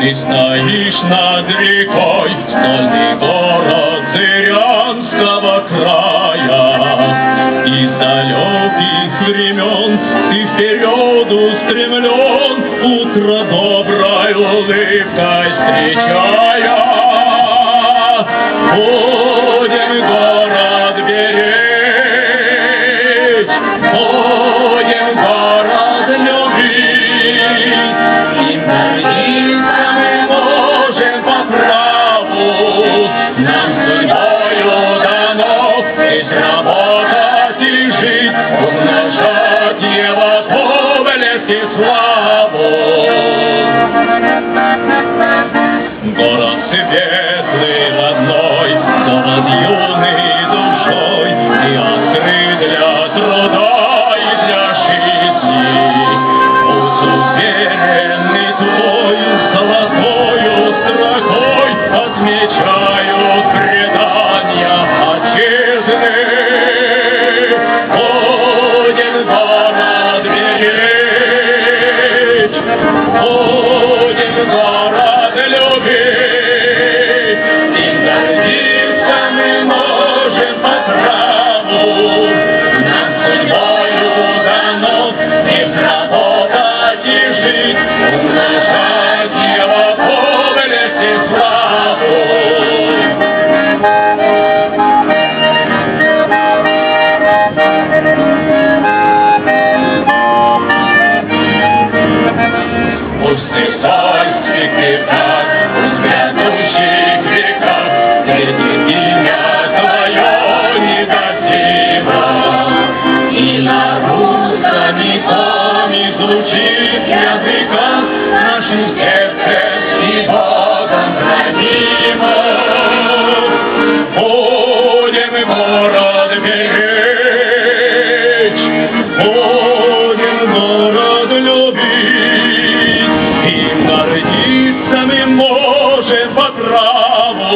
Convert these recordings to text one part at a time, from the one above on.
Ты стоишь над рекой, стольный город Зырянского края. Из далеких времен ты вперед устремлен, утро доброй улыбкой встречая. Будем город беречь, будем город любить, и гордиться мы можем по праву. Нам судьбою дано здесь работать и жить, умножать его доблесть и славу. Город светлый, родной, город юный душой, и открыт для труда и для жизни. Путь уверенный твой золотою строкой отмечают предания отчизны. Будем город беречь, будем город любить, и гордиться мы можем по праву. Нам судьбою дано здесь работать и жить, умножать его доблесть и славу. Пусть ты сольских веках, пусть в грядущих веках светит имя твое негасимо, и на русском и томе звучит языком нашим сердцем и Богом хранимо. Будем город беречь, будем город любить, и гордиться мы можем по праву.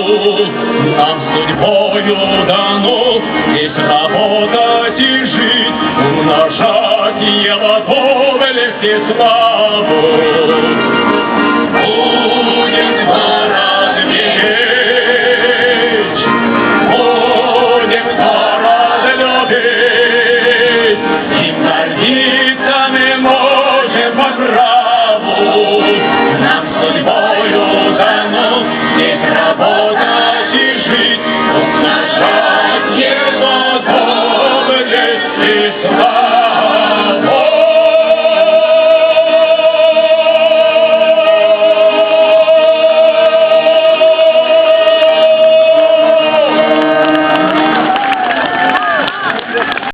Нам судьбою дано здесь работать и жить, умножать его доблесть и славу. Будем